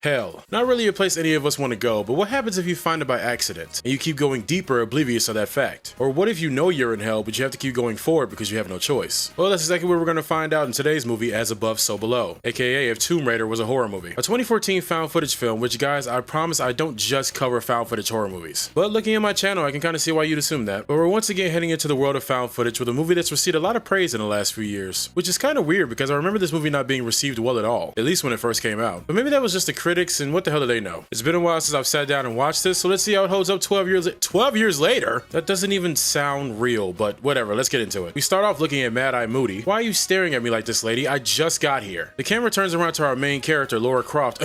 Hell, not really a place any of us want to go, but what happens if you find it by accident, and you keep going deeper oblivious of that fact? Or what if you know you're in hell, but you have to keep going forward because you have no choice? Well, that's exactly what we're going to find out in today's movie, As Above, So Below, aka if Tomb Raider was a horror movie. A 2014 found footage film, which guys, I promise I don't just cover found footage horror movies. But looking at my channel, I can kind of see why you'd assume that. But we're once again heading into the world of found footage with a movie that's received a lot of praise in the last few years, which is kind of weird because I remember this movie not being received well at all, at least when it first came out. But maybe that was just the critics, and what the hell do they know? It's been a while since I've sat down and watched this, so let's see how it holds up 12 years later? That doesn't even sound real, but whatever, let's get into it. We start off looking at Mad Eye Moody. Why are you staring at me like this, lady? I just got here. The camera turns around to our main character, Laura Croft,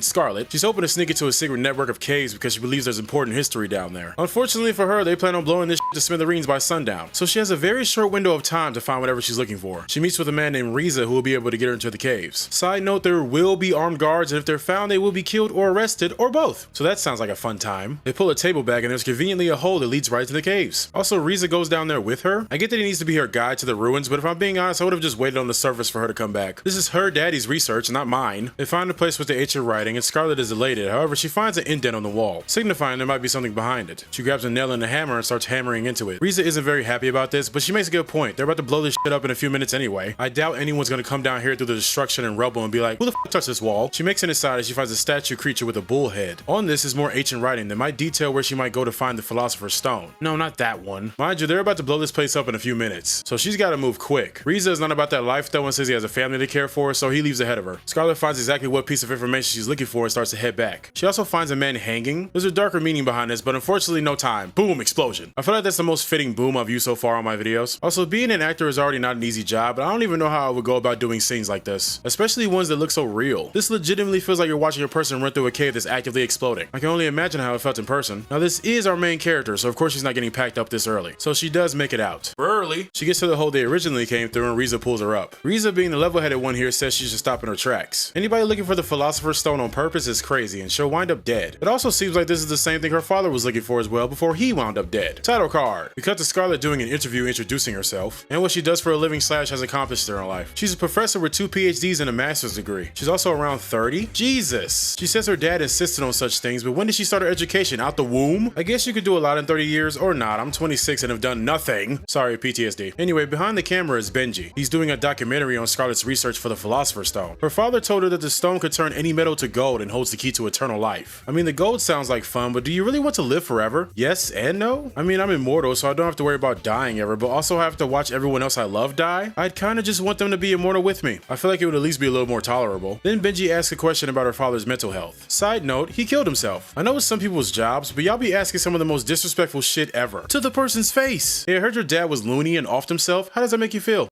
Scarlett. She's hoping to sneak into a secret network of caves because she believes there's important history down there. Unfortunately for her, they plan on blowing this to smithereens by sundown, so she has a very short window of time to find whatever she's looking for. She meets with a man named Riza who will be able to get her into the caves. Side note, there will be armed guards, and if they're found, they will be killed or arrested, or both. So that sounds like a fun time. They pull a table back and there's conveniently a hole that leads right to the caves. Also, Riza goes down there with her. I get that he needs to be her guide to the ruins, but if I'm being honest, I would have just waited on the surface for her to come back. This is her daddy's research, not mine. They find a place with the ancient writing and Scarlett is elated. However, she finds an indent on the wall, signifying there might be something behind it. She grabs a nail and a hammer and starts hammering into it. Riza isn't very happy about this, but she makes a good point. They're about to blow this shit up in a few minutes anyway. I doubt anyone's gonna come down here through the destruction and rubble and be like, who the f touched this wall? She makes it inside and she finds a statue creature with a bull head. On this is more ancient writing that might detail where she might go to find the Philosopher's Stone. No, not that one. Mind you, they're about to blow this place up in a few minutes, so she's gotta move quick. Riza is not about that life though and says he has a family to care for, so he leaves ahead of her. Scarlett finds exactly what piece of information she's looking for and starts to head back. She also finds a man hanging. There's a darker meaning behind this, but unfortunately no time. Boom, explosion. I feel like that's the most fitting boom I've used so far on my videos. Also, being an actor is already not an easy job, but I don't even know how I would go about doing scenes like this, especially ones that look so real. This legitimately feels like you're watching a person run through a cave that's actively exploding. I can only imagine how it felt in person. Now this is our main character, so of course she's not getting packed up this early. So she does make it out. Early. She gets to the hole they originally came through and Riza pulls her up. Riza, being the level-headed one here, says she should stop in her tracks. Anybody looking for the Philosopher's Stone on purpose is crazy and she'll wind up dead. It also seems like this is the same thing her father was looking for as well before he wound up dead. Title card. We cut to Scarlett doing an interview introducing herself and what she does for a living / has accomplished in her life. She's a professor with 2 PhDs and a master's degree. She's also around 30. Jesus. She says her dad insisted on such things, but when did she start her education? Out the womb? I guess you could do a lot in 30 years or not. I'm 26 and have done nothing. Sorry, PTSD. Anyway, behind the camera is Benji. He's doing a documentary on Scarlett's research for the Philosopher's Stone. Her father told her that the stone could turn any metal to gold and holds the key to eternal life. I mean, the gold sounds like fun, but do you really want to live forever? Yes and no? I mean, I'm immortal, so I don't have to worry about dying ever, but also have to watch everyone else I love die? I'd kinda just want them to be immortal with me. I feel like it would at least be a little more tolerable. Then Benji asks a question about her father's mental health. Side note, he killed himself. I know it's some people's jobs, but y'all be asking some of the most disrespectful shit ever to the person's face. Hey, I heard your dad was loony and offed himself. How does that make you feel?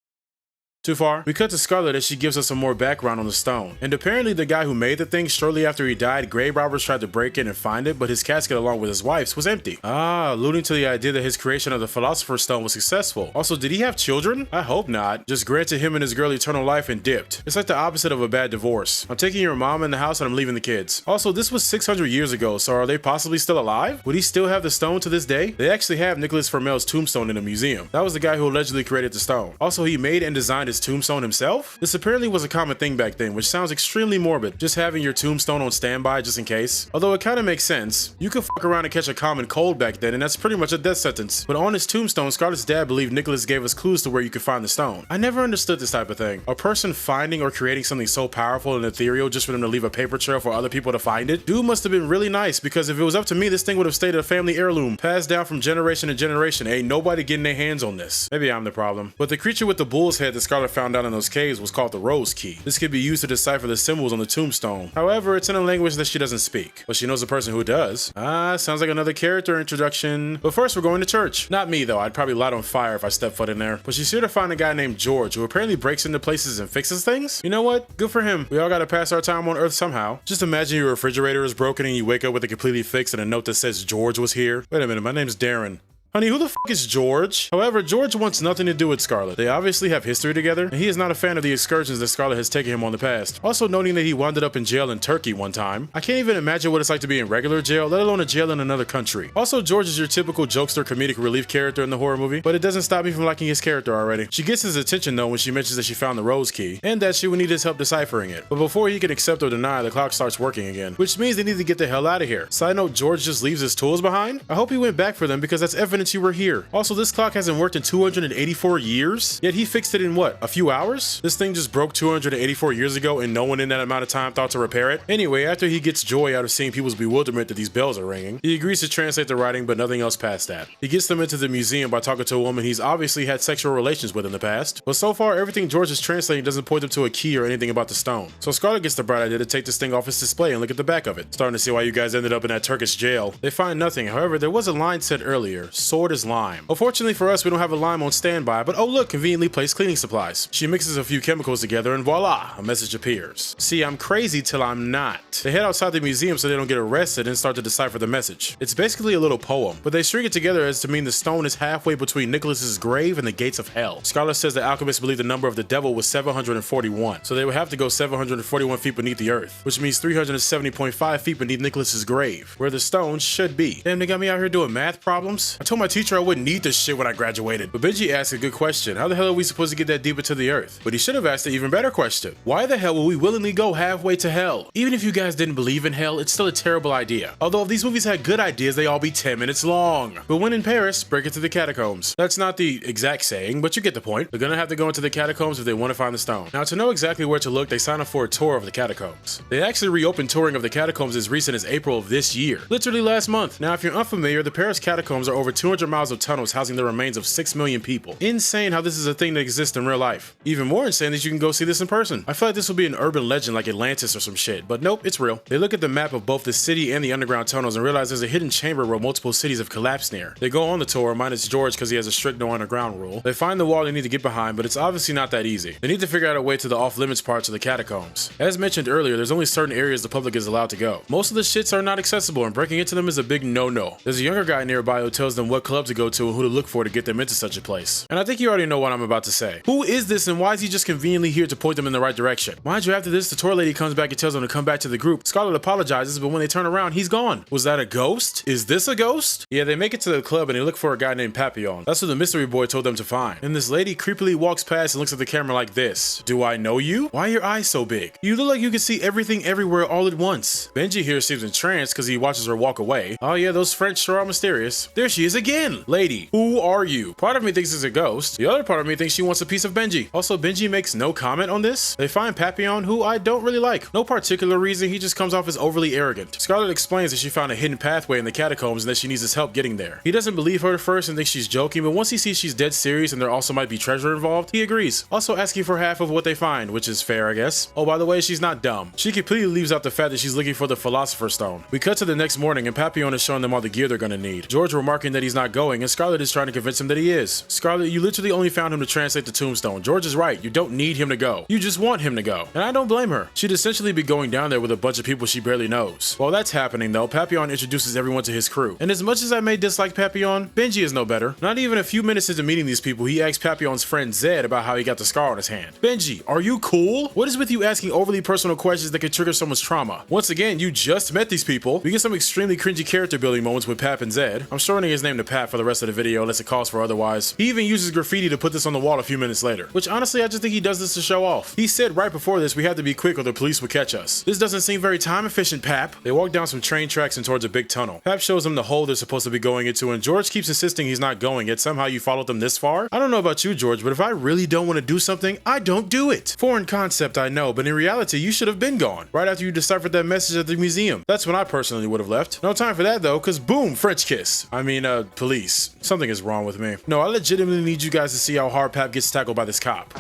Too far? We cut to Scarlett as she gives us some more background on the stone. And apparently the guy who made the thing, shortly after he died, grave robbers tried to break in and find it, but his casket along with his wife's was empty. Ah, alluding to the idea that his creation of the Philosopher's Stone was successful. Also, did he have children? I hope not. Just granted him and his girl eternal life and dipped. It's like the opposite of a bad divorce. I'm taking your mom in the house and I'm leaving the kids. Also, this was 600 years ago, so are they possibly still alive? Would he still have the stone to this day? They actually have Nicholas Flamel's tombstone in a museum. That was the guy who allegedly created the stone. Also, he made and designed his tombstone himself? This apparently was a common thing back then, which sounds extremely morbid, just having your tombstone on standby just in case. Although it kinda makes sense. You could fuck around and catch a common cold back then and that's pretty much a death sentence. But on his tombstone, Scarlett's dad believed Nicholas gave us clues to where you could find the stone. I never understood this type of thing. A person finding or creating something so powerful and ethereal just for them to leave a paper trail for other people to find it? Dude must have been really nice, because if it was up to me, this thing would have stayed a family heirloom, passed down from generation to generation. Ain't nobody getting their hands on this. Maybe I'm the problem. But the creature with the bull's head that Scarlett found out in those caves was called the Rose Key. This could be used to decipher the symbols on the tombstone. However, it's in a language that she doesn't speak, but she knows a person who does. Ah, sounds like another character introduction. But first, we're going to church. Not me though, I'd probably light on fire if I stepped foot in there. But she's here to find a guy named George, who apparently breaks into places and fixes things. You know what? Good for him. We all gotta pass our time on Earth somehow. Just imagine your refrigerator is broken and you wake up with it completely fixed and a note that says George was here. Wait a minute, my name's Darren. Honey, who the fuck is George? However, George wants nothing to do with Scarlet. They obviously have history together, and he is not a fan of the excursions that Scarlet has taken him on the past. Also noting that he wound up in jail in Turkey one time. I can't even imagine what it's like to be in regular jail, let alone a jail in another country. Also, George is your typical jokester comedic relief character in the horror movie, but it doesn't stop me from liking his character already. She gets his attention though when she mentions that she found the rose key, and that she would need his help deciphering it. But before he can accept or deny, the clock starts working again, which means they need to get the hell out of here. Side note, George just leaves his tools behind? I hope he went back for them because that's evidence you were here. Also, this clock hasn't worked in 284 years, yet he fixed it in what, a few hours? This thing just broke 284 years ago and no one in that amount of time thought to repair it? Anyway, after he gets joy out of seeing people's bewilderment that these bells are ringing, he agrees to translate the writing but nothing else past that. He gets them into the museum by talking to a woman he's obviously had sexual relations with in the past, but so far everything George is translating doesn't point them to a key or anything about the stone. So Scarlet gets the bright idea to take this thing off its display and look at the back of it. Starting to see why you guys ended up in that Turkish jail. They find nothing, however there was a line said earlier, sword is lime. Unfortunately for us we don't have a lime on standby, but oh look, conveniently placed cleaning supplies. She mixes a few chemicals together and voila, a message appears. See, I'm crazy till I'm not. They head outside the museum so they don't get arrested and start to decipher the message. It's basically a little poem, but they string it together as to mean the stone is halfway between Nicholas's grave and the gates of hell. Scarlet says the alchemists believe the number of the devil was 741, so they would have to go 741 feet beneath the earth, which means 370.5 feet beneath Nicholas's grave, where the stone should be. Damn, they got me out here doing math problems? I told my teacher I wouldn't need this shit when I graduated. But Benji asked a good question. How the hell are we supposed to get that deep into the earth? But he should have asked an even better question. Why the hell will we willingly go halfway to hell? Even if you guys didn't believe in hell, it's still a terrible idea. Although if these movies had good ideas, they all be 10 minutes long. But when in Paris, break it to the catacombs. That's not the exact saying, but you get the point. They're gonna have to go into the catacombs if they want to find the stone. Now, to know exactly where to look, they sign up for a tour of the catacombs. They actually reopened touring of the catacombs as recent as April of this year. Literally last month. Now, if you're unfamiliar, the Paris catacombs are over 200 miles of tunnels housing the remains of 6 million people. Insane how this is a thing that exists in real life. Even more insane that you can go see this in person. I feel like this will be an urban legend like Atlantis or some shit, but nope, it's real. They look at the map of both the city and the underground tunnels and realize there's a hidden chamber where multiple cities have collapsed near. They go on the tour, minus George because he has a strict no underground rule. They find the wall they need to get behind, but it's obviously not that easy. They need to figure out a way to the off-limits parts of the catacombs. As mentioned earlier, there's only certain areas the public is allowed to go. Most of the shits are not accessible and breaking into them is a big no-no. There's a younger guy nearby who tells them what club to go to and who to look for to get them into such a place. And I think you already know what I'm about to say. Who is this and why is he just conveniently here to point them in the right direction? Mind you, after this, the tour lady comes back and tells them to come back to the group. Scarlet apologizes, but when they turn around, he's gone. Was that a ghost? Is this a ghost? Yeah, they make it to the club and they look for a guy named Papillon. That's what the mystery boy told them to find. And this lady creepily walks past and looks at the camera like this. Do I know you? Why are your eyes so big? You look like you can see everything everywhere all at once. Benji here seems entranced because he watches her walk away. Oh yeah, those French sure are mysterious. There she is again. Lady, who are you? Part of me thinks it's a ghost. The other part of me thinks she wants a piece of Benji. Also, Benji makes no comment on this. They find Papillon, who I don't really like. No particular reason, he just comes off as overly arrogant. Scarlet explains that she found a hidden pathway in the catacombs and that she needs his help getting there. He doesn't believe her at first and thinks she's joking, but once he sees she's dead serious and there also might be treasure involved, he agrees. Also asking for half of what they find, which is fair, I guess. Oh, by the way, she's not dumb. She completely leaves out the fact that she's looking for the Philosopher's Stone. We cut to the next morning and Papillon is showing them all the gear they're gonna need. George remarking that he's not going and Scarlet is trying to convince him that he is. Scarlet, you literally only found him to translate the tombstone. George is right, you don't need him to go. You just want him to go. And I don't blame her. She'd essentially be going down there with a bunch of people she barely knows. While that's happening though, Papillon introduces everyone to his crew. And as much as I may dislike Papillon, Benji is no better. Not even a few minutes into meeting these people, he asks Papillon's friend Zed about how he got the scar on his hand. Benji, are you cool? What is with you asking overly personal questions that could trigger someone's trauma? Once again, you just met these people. We get some extremely cringy character building moments with Pap and Zed. I'm shortening his name to Pap for the rest of the video unless it calls for otherwise. He even uses graffiti to put this on the wall a few minutes later, which honestly I just think he does this to show off. He said right before this we had to be quick or the police would catch us. This doesn't seem very time efficient, Pap. They walk down some train tracks and towards a big tunnel. Pap shows them the hole they're supposed to be going into and George keeps insisting he's not going, yet somehow you followed them this far? I don't know about you, George, but if I really don't want to do something, I don't do it. Foreign concept, I know, but in reality you should have been gone right after you deciphered that message at the museum. That's when I personally would have left. No time for that though, cause boom, French kiss. I mean, police. Something is wrong with me. No, I legitimately need you guys to see how hard Pap gets tackled by this cop.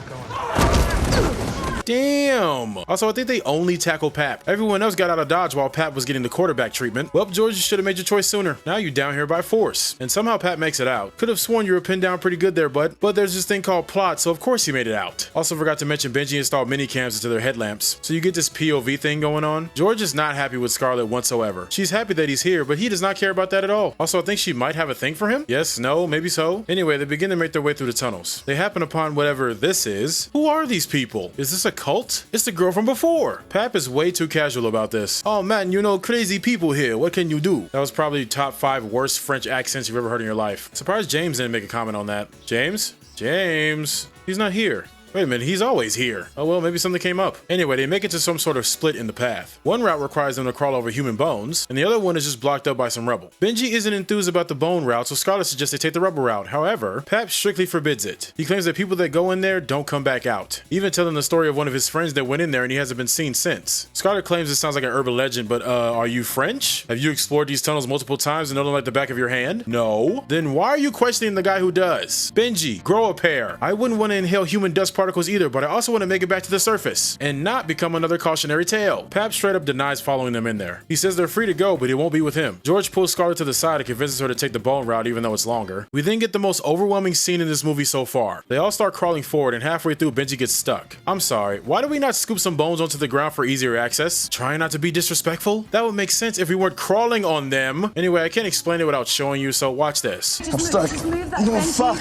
Damn. Also, I think they only tackle Pap. Everyone else got out of dodge while Pap was getting the quarterback treatment. Well, George, you should have made your choice sooner. Now you're down here by force. And somehow Pap makes it out. Could have sworn you were pinned down pretty good there, bud. But there's this thing called plot, so of course he made it out. Also forgot to mention Benji installed mini cams into their headlamps. So you get this POV thing going on. George is not happy with Scarlet whatsoever. She's happy that he's here, but he does not care about that at all. Also, I think she might have a thing for him. Yes, no, maybe so. Anyway, they begin to make their way through the tunnels. They happen upon whatever this is. Who are these people? Is this a cult? It's the girl from before. Pap is way too casual about this. Oh man, you know, crazy people here. What can you do? That was probably top 5 worst French accents you've ever heard in your life. Surprised James didn't make a comment on that. James? James? He's not here. Wait a minute, he's always here. Oh well, maybe something came up. Anyway, they make it to some sort of split in the path. One route requires them to crawl over human bones, and the other one is just blocked up by some rubble. Benji isn't enthused about the bone route, so Scarlet suggests they take the rubble route. However, Pap strictly forbids it. He claims that people that go in there don't come back out. Even telling the story of one of his friends that went in there and he hasn't been seen since. Scarlet claims it sounds like an urban legend, but are you French? Have you explored these tunnels multiple times and know them like the back of your hand? No. Then why are you questioning the guy who does? Benji, grow a pair. I wouldn't want to inhale human dust particles either, but I also want to make it back to the surface and not become another cautionary tale. Pap straight up denies following them in there. He says they're free to go, but it won't be with him. George pulls Scarlet to the side and convinces her to take the bone route even though it's longer. We then get the most overwhelming scene in this movie so far. They all start crawling forward and halfway through Benji gets stuck. I'm sorry, why do we not scoop some bones onto the ground for easier access? Trying not to be disrespectful? That would make sense if we weren't crawling on them. Anyway, I can't explain it without showing you, so watch this. I'm stuck. No, fuck.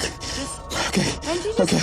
Okay. Okay.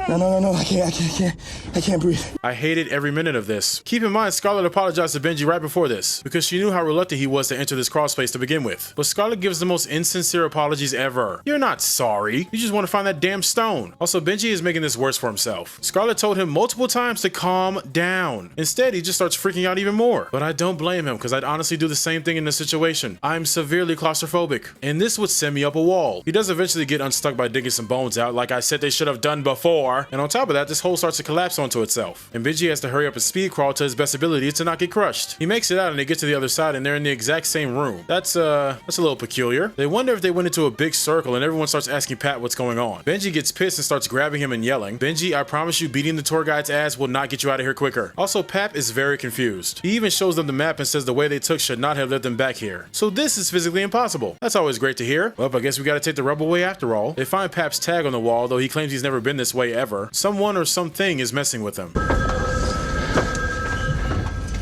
No, I can't breathe. I hated every minute of this. Keep in mind, Scarlet apologized to Benji right before this, because she knew how reluctant he was to enter this crawl space to begin with. But Scarlet gives the most insincere apologies ever. You're not sorry. You just want to find that damn stone. Also, Benji is making this worse for himself. Scarlet told him multiple times to calm down. Instead, he just starts freaking out even more. But I don't blame him, because I'd honestly do the same thing in this situation. I'm severely claustrophobic, and this would send me up a wall. He does eventually get unstuck by digging some bones out, like I said they should have done before. And on top of that, this hole starts to collapse onto itself. And Benji has to hurry up and speed crawl to his best ability to not get crushed. He makes it out and they get to the other side and they're in the exact same room. That's a little peculiar. They wonder if they went into a big circle and everyone starts asking Pat what's going on. Benji gets pissed and starts grabbing him and yelling, "Benji, I promise you beating the tour guide's ass will not get you out of here quicker." Also, Pap is very confused. He even shows them the map and says the way they took should not have led them back here. So this is physically impossible. That's always great to hear. Well, I guess we gotta take the rubble way after all. They find Pap's tag on the wall, though he claims he's never been this way ever. Someone or something is messing with him.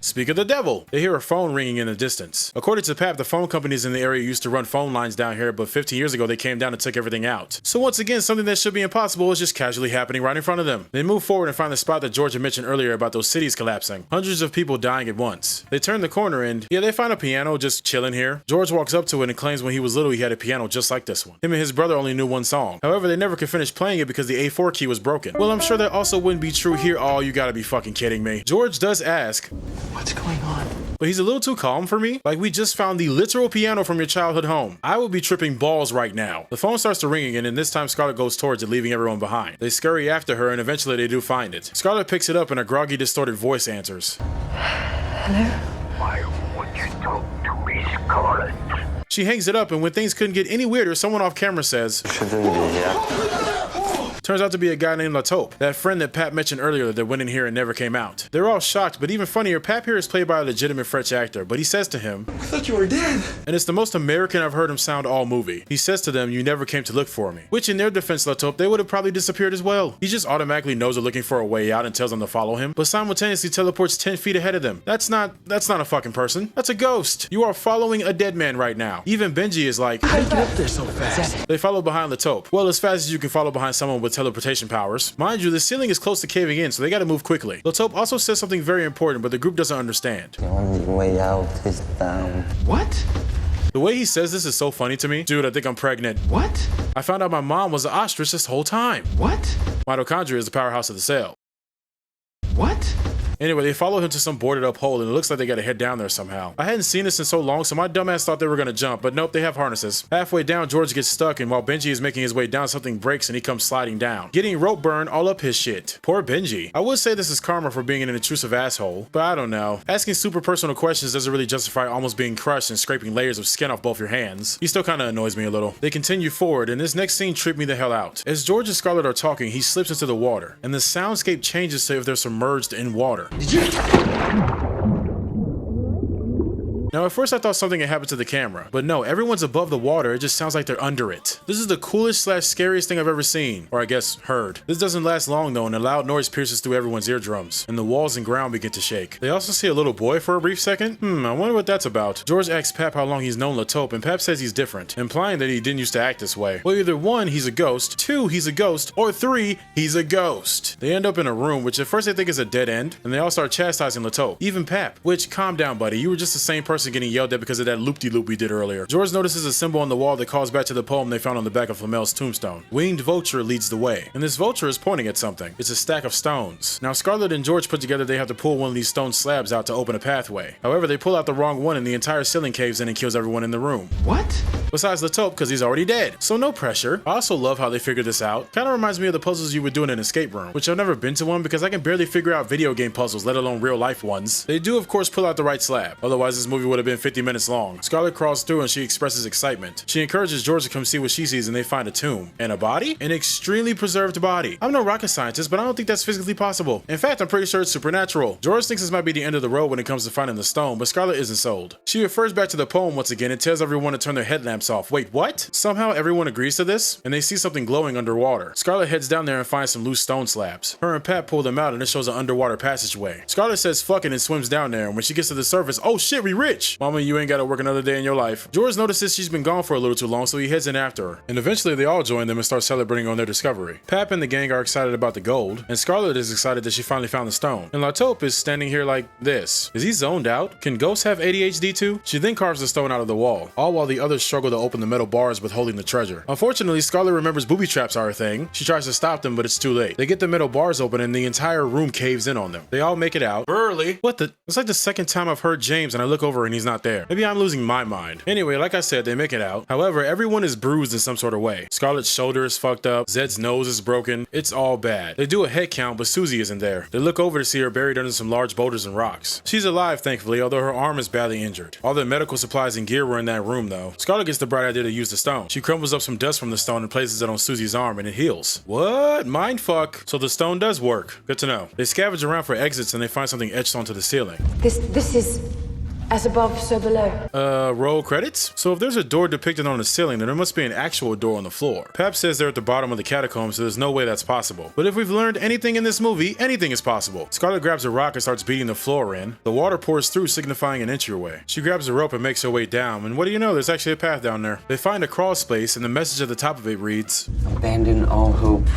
Speak of the devil, they hear a phone ringing in the distance. According to Pap, the phone companies in the area used to run phone lines down here, but 15 years ago they came down and took everything out. So once again, something that should be impossible is just casually happening right in front of them. They move forward and find the spot that George had mentioned earlier about those cities collapsing. Hundreds of people dying at once. They turn the corner and, yeah, they find a piano just chilling here. George walks up to it and claims when he was little he had a piano just like this one. Him and his brother only knew one song. However, they never could finish playing it because the A4 key was broken. Well, I'm sure that also wouldn't be true here. Oh, you gotta be fucking kidding me. George does ask, "What's going on?" but he's a little too calm for me. Like, we just found the literal piano from your childhood home. I would be tripping balls right now. The phone starts to ring again, and this time Scarlet goes towards it, leaving everyone behind. They scurry after her, and eventually they do find it. Scarlet picks it up, and a groggy, distorted voice answers. Hello? Why would you talk to me, Scarlet? She hangs it up, and when things couldn't get any weirder, someone off camera says, "Shouldn't be here." Turns out to be a guy named Latope, that friend that Pat mentioned earlier that went in here and never came out. They're all shocked, but even funnier, Pap here is played by a legitimate French actor, but he says to him, "I thought you were dead." and it's the most American I've heard him sound all movie. He says to them, "You never came to look for me." Which in their defense, Latope, they would have probably disappeared as well. He just automatically knows they're looking for a way out and tells them to follow him, but simultaneously teleports 10 feet ahead of them. That's not a fucking person. That's a ghost. You are following a dead man right now. Even Benji is like, "How did you get up there so fast?" They follow behind Latope. Well, as fast as you can follow behind someone with teleportation powers. Mind you, the ceiling is close to caving in, so they gotta move quickly. Latope also says something very important, but the group doesn't understand. The only way out is down. What? The way he says this is so funny to me. Dude, I think I'm pregnant. What? I found out my mom was an ostrich this whole time. What? Mitochondria is the powerhouse of the cell. What? Anyway, they follow him to some boarded up hole and it looks like they gotta head down there somehow. I hadn't seen this in so long, so my dumbass thought they were gonna jump, but nope, they have harnesses. Halfway down, George gets stuck, and while Benji is making his way down, something breaks and he comes sliding down, getting rope burn all up his shit. Poor Benji. I would say this is karma for being an intrusive asshole, but I don't know. Asking super personal questions doesn't really justify almost being crushed and scraping layers of skin off both your hands. He still kinda annoys me a little. They continue forward, and this next scene tripped me the hell out. As George and Scarlett are talking, he slips into the water, and the soundscape changes to if they're submerged in water. Now, at first I thought something had happened to the camera, but no, everyone's above the water, it just sounds like they're under it. This is the coolest / scariest thing I've ever seen, or I guess heard. This doesn't last long though, and a loud noise pierces through everyone's eardrums, and the walls and ground begin to shake. They also see a little boy for a brief second. I wonder what that's about. George asks Pap how long he's known Latope, and Pap says he's different, implying that he didn't used to act this way. Well, either 1, he's a ghost, 2, he's a ghost, or 3, he's a ghost. They end up in a room, which at first they think is a dead end, and they all start chastising Latope. Even Pap, which, calm down buddy, you were just the same person getting yelled at because of that loop-de-loop we did earlier. George notices a symbol on the wall that calls back to the poem they found on the back of Flamel's tombstone. Winged vulture leads the way, and this vulture is pointing at something. It's a stack of stones. Now Scarlett and George put together they have to pull one of these stone slabs out to open a pathway. However, they pull out the wrong one and the entire ceiling caves in and kills everyone in the room. What? Besides Latope, because he's already dead. So no pressure. I also love how they figured this out. Kinda reminds me of the puzzles you would do in an escape room, which I've never been to one because I can barely figure out video game puzzles, let alone real life ones. They do of course pull out the right slab, otherwise this movie would have been 50 minutes long. Scarlett crawls through and she expresses excitement. She encourages George to come see what she sees and they find a tomb. And a body? An extremely preserved body. I'm no rocket scientist, but I don't think that's physically possible. In fact, I'm pretty sure it's supernatural. George thinks this might be the end of the road when it comes to finding the stone, but Scarlett isn't sold. She refers back to the poem once again and tells everyone to turn their headlamps off. Wait, what? Somehow everyone agrees to this, and they see something glowing underwater. Scarlett heads down there and finds some loose stone slabs. Her and Pat pull them out and it shows an underwater passageway. Scarlett says fuck it and swims down there, and when she gets to the surface, oh shit, we rich! Mama, you ain't gotta work another day in your life. George notices she's been gone for a little too long, so he heads in after her. And eventually they all join them and start celebrating on their discovery. Pap and the gang are excited about the gold, and Scarlett is excited that she finally found the stone. And Latope is standing here like this. Is he zoned out? Can ghosts have ADHD too? She then carves the stone out of the wall, all while the others struggle to open the metal bars withholding the treasure. Unfortunately, Scarlett remembers booby traps are a thing. She tries to stop them, but it's too late. They get the metal bars open and the entire room caves in on them. They all make it out. Early. What the? It's like the second time I've heard James and I look over and he's not there. Maybe I'm losing my mind. Anyway, like I said, they make it out. However, everyone is bruised in some sort of way. Scarlett's shoulder is fucked up. Zed's nose is broken. It's all bad. They do a head count, but Susie isn't there. They look over to see her buried under some large boulders and rocks. She's alive, thankfully, although her arm is badly injured. All their medical supplies and gear were in that room, though. Scarlett gets the bright idea to use the stone. She crumbles up some dust from the stone and places it on Susie's arm, and it heals. What? Mindfuck. So the stone does work. Good to know. They scavenge around for exits and they find something etched onto the ceiling. This is as above, so below. Roll credits? So if there's a door depicted on the ceiling, then there must be an actual door on the floor. Pap says they're at the bottom of the catacombs, so there's no way that's possible. But if we've learned anything in this movie, anything is possible. Scarlett grabs a rock and starts beating the floor in. The water pours through, signifying an entryway. She grabs a rope and makes her way down, and what do you know, there's actually a path down there. They find a crawl space, and the message at the top of it reads, Abandon all hope,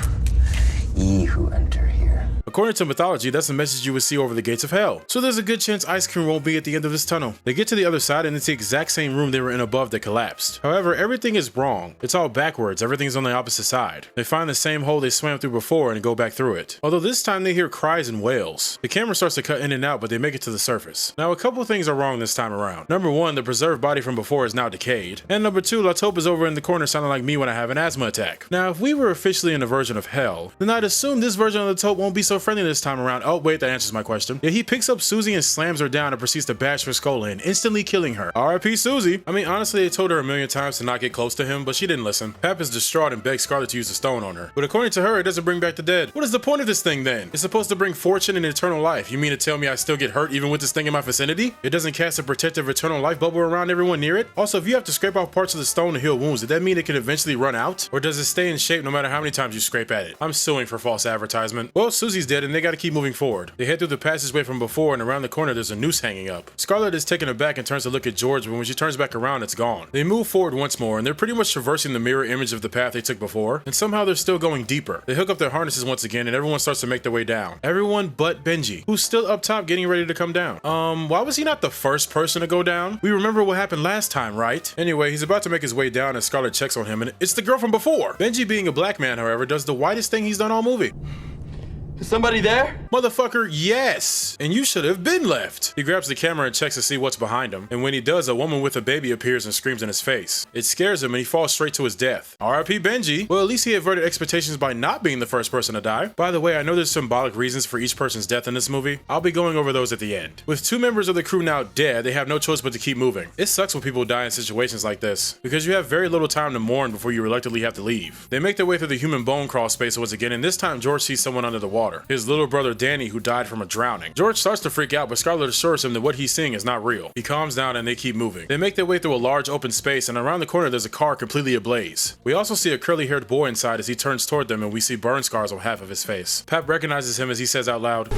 ye who enter here. According to mythology, that's the message you would see over the gates of hell. So there's a good chance ice cream won't be at the end of this tunnel. They get to the other side and it's the exact same room they were in above that collapsed. However, everything is wrong. It's all backwards, everything's on the opposite side. They find the same hole they swam through before and go back through it. Although this time they hear cries and wails. The camera starts to cut in and out, but they make it to the surface. Now a couple of things are wrong this time around. Number one, the preserved body from before is now decayed. And number two, Latope is over in the corner sounding like me when I have an asthma attack. Now if we were officially in a version of hell, then I'd assume this version of Latope won't be so friendly this time around. Oh wait, that answers my question. Yeah, he picks up Susie and slams her down and proceeds to bash her skull in, instantly killing her. R.I.P. Susie. I mean, honestly, they told her a million times to not get close to him, but she didn't listen. Pap is distraught and begs Scarlett to use the stone on her. But according to her, it doesn't bring back the dead. What is the point of this thing then? It's supposed to bring fortune and eternal life. You mean to tell me I still get hurt even with this thing in my vicinity? It doesn't cast a protective eternal life bubble around everyone near it? Also, if you have to scrape off parts of the stone to heal wounds, does that mean it can eventually run out? Or does it stay in shape no matter how many times you scrape at it? I'm suing for false advertisement. Well, Susie's dead and they gotta keep moving forward. They head through the passageway from before and around the corner there's a noose hanging up. Scarlett is taken aback and turns to look at George, but when she turns back around it's gone. They move forward once more and they're pretty much traversing the mirror image of the path they took before, and somehow they're still going deeper. They hook up their harnesses once again and everyone starts to make their way down. Everyone but Benji, who's still up top getting ready to come down. Why was he not the first person to go down? We remember what happened last time, right? Anyway, he's about to make his way down and Scarlett checks on him and it's the girl from before. Benji, being a black man, however, does the whitest thing he's done all movie. Is somebody there? Motherfucker, yes! And you should have been left! He grabs the camera and checks to see what's behind him, and when he does, a woman with a baby appears and screams in his face. It scares him and he falls straight to his death. R.I.P. Benji. Well, at least he averted expectations by not being the first person to die. By the way, I know there's symbolic reasons for each person's death in this movie. I'll be going over those at the end. With 2 members of the crew now dead, they have no choice but to keep moving. It sucks when people die in situations like this, because you have very little time to mourn before you reluctantly have to leave. They make their way through the human bone crawl space once again, and this time George sees someone under the water. His little brother Danny, who died from a drowning. George starts to freak out, but Scarlett assures him that what he's seeing is not real. He calms down and they keep moving. They make their way through a large open space, and around the corner there's a car completely ablaze. We also see a curly-haired boy inside as he turns toward them, and we see burn scars on half of his face. Pap recognizes him as he says out loud,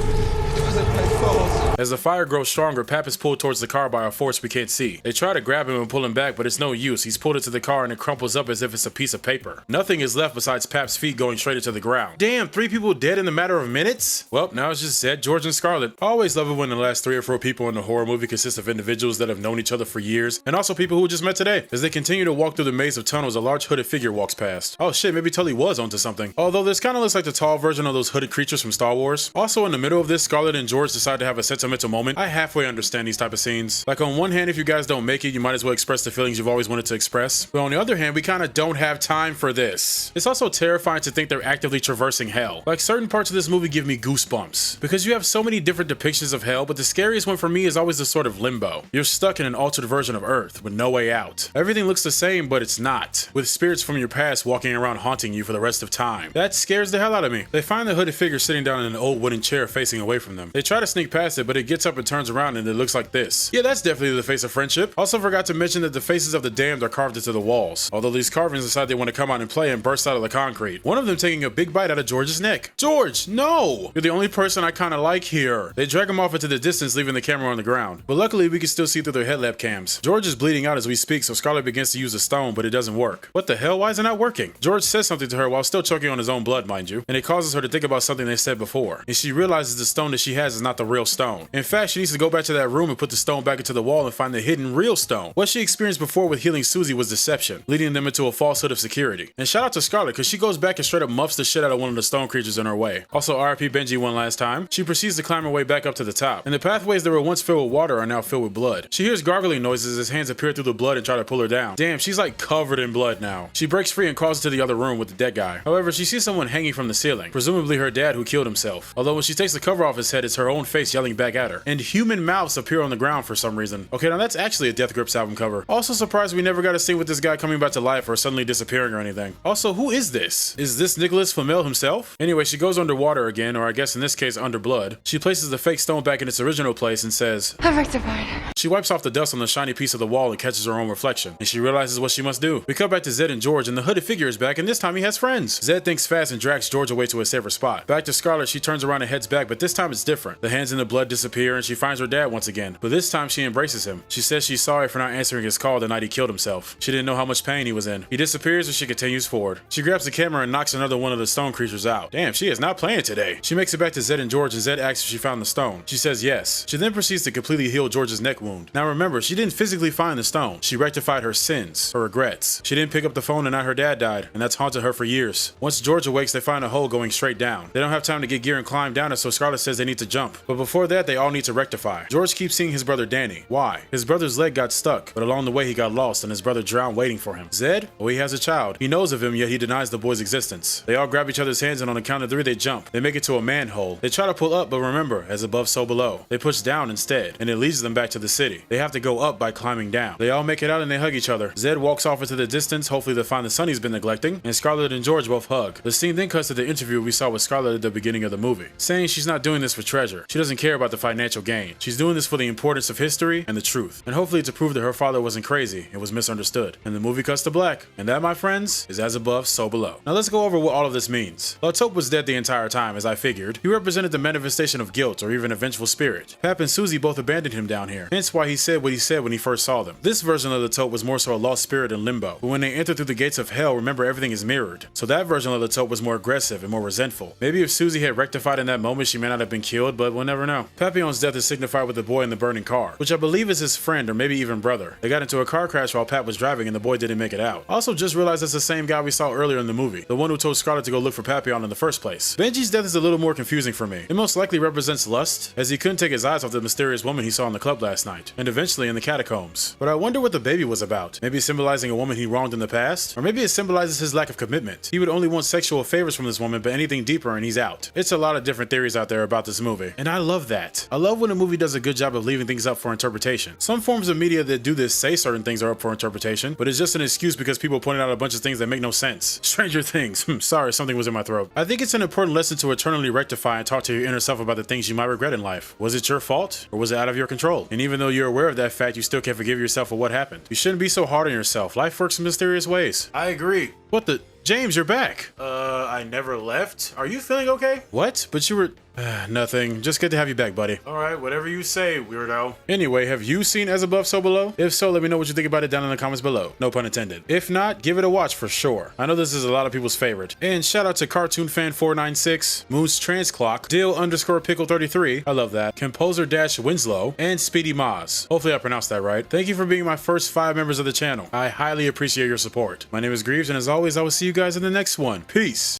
as the fire grows stronger, Pap is pulled towards the car by a force we can't see. They try to grab him and pull him back, but it's no use. He's pulled into the car and it crumples up as if it's a piece of paper. Nothing is left besides Pap's feet going straight into the ground. Damn, 3 people dead in a matter of minutes? Well, now it's just Zed, George, and Scarlett. I always love it when the last 3 or 4 people in a horror movie consist of individuals that have known each other for years, and also people who just met today. As they continue to walk through the maze of tunnels, a large hooded figure walks past. Oh shit, maybe Tully was onto something. Although this kinda looks like the tall version of those hooded creatures from Star Wars. Also in the middle of this, Scarlett and George decide to have a sentimental moment. I halfway understand these type of scenes. Like on one hand, if you guys don't make it, you might as well express the feelings you've always wanted to express. But on the other hand, we kinda don't have time for this. It's also terrifying to think they're actively traversing hell. Like certain parts of this movie give me goosebumps. Because you have so many different depictions of hell, but the scariest one for me is always the sort of limbo. You're stuck in an altered version of Earth with no way out. Everything looks the same, but it's not. With spirits from your past walking around haunting you for the rest of time. That scares the hell out of me. They find the hooded figure sitting down in an old wooden chair facing away from them. They try to sneak past it, but it gets up and turns around and it looks like this. Yeah, that's definitely the face of friendship. Also forgot to mention that the faces of the damned are carved into the walls. Although these carvings decide they want to come out and play and burst out of the concrete. One of them taking a big bite out of George's neck. George, no! You're the only person I kinda like here. They drag him off into the distance, leaving the camera on the ground. But luckily we can still see through their headlamp cams. George is bleeding out as we speak, so Scarlett begins to use a stone, but it doesn't work. What the hell? Why is it not working? George says something to her while still choking on his own blood, mind you, and it causes her to think about something they said before. And she realizes the stone that she has is not the real stone. In fact, she needs to go back to that room and put the stone back into the wall and find the hidden real stone. What she experienced before with healing Susie was deception, leading them into a falsehood of security. And shout out to Scarlett, because she goes back and straight up muffs the shit out of one of the stone creatures in her way. Also R.I.P. Benji one last time. She proceeds to climb her way back up to the top, and the pathways that were once filled with water are now filled with blood. She hears gargling noises as hands appear through the blood and try to pull her down. Damn, she's like covered in blood now. She breaks free and crawls into the other room with the dead guy. However, she sees someone hanging from the ceiling, presumably her dad who killed himself. Although when she takes the cover off his head, it's her own face yelling back at her. And human mouths appear on the ground for some reason. Okay, now that's actually a Death Grips album cover. Also surprised we never got a scene with this guy coming back to life or suddenly disappearing or anything. Also, who is this? Is this Nicholas Flamel himself? Anyway, she goes underwater again, or I guess in this case under blood. She places the fake stone back in its original place and says, I've rectified. She wipes off the dust on the shiny piece of the wall and catches her own reflection, and she realizes what she must do. We cut back to Zed and George, and the hooded figure is back, and this time he has friends. Zed thinks fast and drags George away to a safer spot. Back to Scarlett, she turns around and heads back, but this time it's different. The hands in the blood disappear, and she finds her dad once again, but this time she embraces him. She says she's sorry for not answering his call the night he killed himself. She didn't know how much pain he was in. He disappears and she continues forward. She grabs the camera and knocks another one of the stone creatures out. Damn, she is not playing today. She makes it back to Zed and George, and Zed asks if she found the stone. She says yes. She then proceeds to completely heal George's neck wound. Now remember, she didn't physically find the stone. She rectified her sins, her regrets. She didn't pick up the phone the night her dad died, and that's haunted her for years. Once George awakes, they find a hole going straight down. They don't have time to get gear and climb down it, so Scarlett says they need to jump. But before that, they all need to rectify. George keeps seeing his brother Danny. Why? His brother's leg got stuck, but along the way he got lost and his brother drowned waiting for him. Zed? Well, he has a child. He knows of him, yet he denies the boy's existence. They all grab each other's hands, and on the count of 3 they jump. They make it to a manhole. They try to pull up, but remember, as above so below. They push down instead, and it leads them back to the city. They have to go up by climbing down. They all make it out and they hug each other. Zed walks off into the distance, hopefully to find the son he's been neglecting, and Scarlett and George both hug. The scene then cuts to the interview we saw with Scarlett at the beginning of the movie, saying she's not doing this for treasure. She doesn't care about the financial gain. She's doing this for the importance of history and the truth, and hopefully to prove that her father wasn't crazy and was misunderstood. And the movie cuts to black, and that, my friends, is as above, so below. Now let's go over what all of this means. Taupe was dead the entire time, as I figured. He represented the manifestation of guilt or even a vengeful spirit. Pap and Susie both abandoned him down here, hence why he said what he said when he first saw them. This version of the Taupe was more so a lost spirit in limbo, but when they enter through the gates of hell, remember everything is mirrored. So that version of the Taupe was more aggressive and more resentful. Maybe if Susie had rectified in that moment, she may not have been killed, but we'll never know. Pap Papillon's death is signified with the boy in the burning car, which I believe is his friend or maybe even brother. They got into a car crash while Pat was driving and the boy didn't make it out. Also just realized that's the same guy we saw earlier in the movie, the one who told Scarlett to go look for Papillon in the first place. Benji's death is a little more confusing for me. It most likely represents lust, as he couldn't take his eyes off the mysterious woman he saw in the club last night, and eventually in the catacombs. But I wonder what the baby was about. Maybe symbolizing a woman he wronged in the past? Or maybe it symbolizes his lack of commitment. He would only want sexual favors from this woman, but anything deeper and he's out. It's a lot of different theories out there about this movie, and I love that. I love when a movie does a good job of leaving things up for interpretation. Some forms of media that do this say certain things are up for interpretation, but it's just an excuse because people pointed out a bunch of things that make no sense. Stranger Things. Sorry, something was in my throat. I think it's an important lesson to eternally rectify and talk to your inner self about the things you might regret in life. Was it your fault, or was it out of your control? And even though you're aware of that fact, you still can't forgive yourself for what happened. You shouldn't be so hard on yourself. Life works in mysterious ways. I agree. What the? James, you're back. I never left. Are you feeling okay? What? But you were... nothing. Just good to have you back, buddy. Alright, whatever you say, weirdo. Anyway, have you seen As Above, So Below? If so, let me know what you think about it down in the comments below. No pun intended. If not, give it a watch for sure. I know this is a lot of people's favorite. And shout out to CartoonFan496, Moon's Trans Clock, Dill_Pickle33, I love that, Composer-Winslow, and Speedy Maz. Hopefully I pronounced that right. Thank you for being my first 5 members of the channel. I highly appreciate your support. My name is Greaves, and as always, I will see you guys in the next one. Peace.